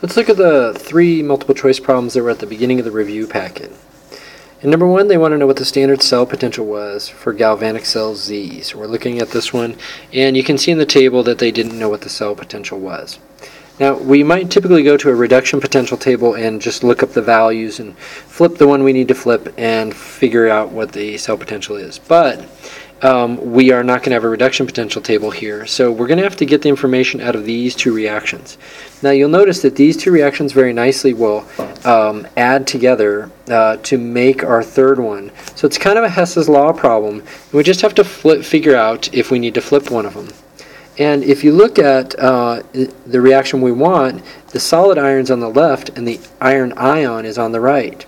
Let's look at the 3 multiple choice problems that were at the beginning of the review packet. In number 1, they want to know what the standard cell potential was for galvanic cell Z. So we're looking at this one, and you can see in the table that they didn't know what the cell potential was. Now, we might typically go to a reduction potential table and just look up the values and flip the one we need to flip and figure out what the cell potential is. But we are not going to have a reduction potential table here, so we're going to have to get the information out of these 2 reactions. Now, you'll notice that these 2 reactions very nicely will add together to make our third one. So it's kind of a Hess's law problem. We just have to figure out if we need to flip one of them. And if you look at the reaction we want, the solid iron's on the left and the iron ion is on the right.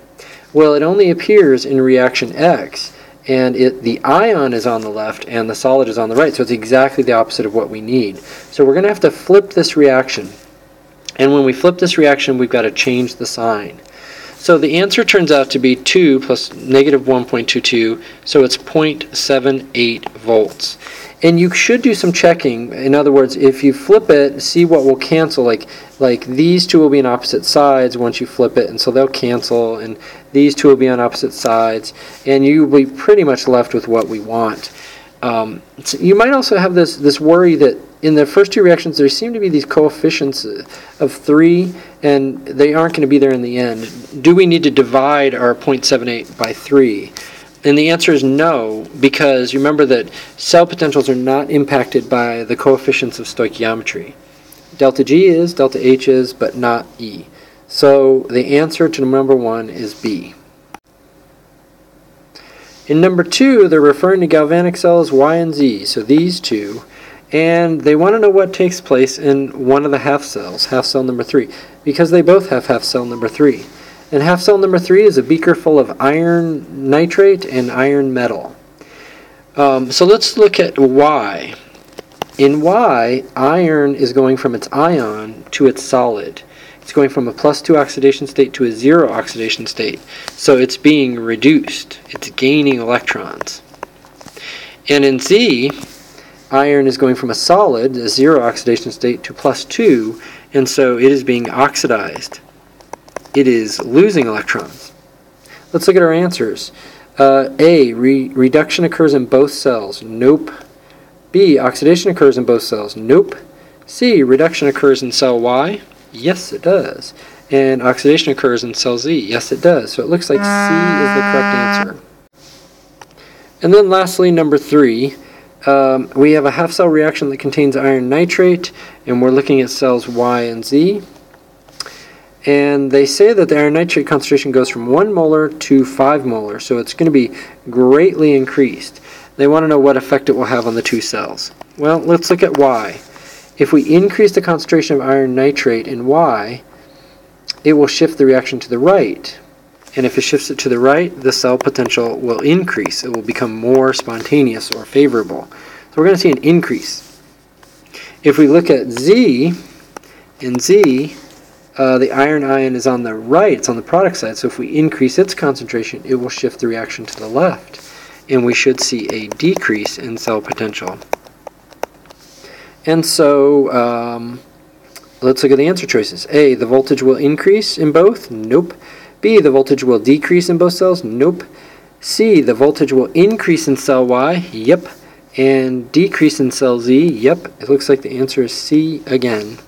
Well, it only appears in reaction X, and the ion is on the left and the solid is on the right, so it's exactly the opposite of what we need. So we're going to have to flip this reaction. And when we flip this reaction, we've got to change the sign. So the answer turns out to be 2 plus negative 1.22, so it's 0.78 volts. And you should do some checking. In other words, if you flip it, see what will cancel. Like these 2 will be on opposite sides once you flip it, and so they'll cancel, and these 2 will be on opposite sides, and you will be pretty much left with what we want. So you might also have this worry that in the first 2 reactions there seem to be these coefficients of 3, and they aren't going to be there in the end. Do we need to divide our 0.78 by 3? And the answer is no, because remember that cell potentials are not impacted by the coefficients of stoichiometry. Delta G is, delta H is, but not E. So the answer to number 1 is B. In number 2, they're referring to galvanic cells Y and Z, so these 2, and they want to know what takes place in one of the half cells, half cell number 3, because they both have half cell number 3. And half cell number 3 is a beaker full of iron nitrate and iron metal. So let's look at Y. In Y, iron is going from its ion to its solid. It's going from a +2 oxidation state to a 0 oxidation state. So it's being reduced. It's gaining electrons. And in Z, iron is going from a solid, a 0 oxidation state, to +2, and so it is being oxidized. It is losing electrons. Let's look at our answers. A, reduction occurs in both cells. Nope. B, oxidation occurs in both cells. Nope. C, reduction occurs in cell Y. Yes, it does. And oxidation occurs in cell Z. Yes, it does. So it looks like C is the correct answer. And then lastly, number 3, we have a half cell reaction that contains iron nitrate, and we're looking at cells Y and Z. And they say that the iron nitrate concentration goes from 1 molar to 5 molar, so it's going to be greatly increased. They want to know what effect it will have on the 2 cells. Well, let's look at Y. If we increase the concentration of iron nitrate in Y, it will shift the reaction to the right. And if it shifts it to the right, the cell potential will increase. It will become more spontaneous or favorable. So we're going to see an increase. If we look at Z, in Z, the iron ion is on the right, it's on the product side, so if we increase its concentration, it will shift the reaction to the left, and we should see a decrease in cell potential. And so, let's look at the answer choices. A, the voltage will increase in both? Nope. B, the voltage will decrease in both cells? Nope. C, the voltage will increase in cell Y? Yep. And decrease in cell Z? Yep. It looks like the answer is C again.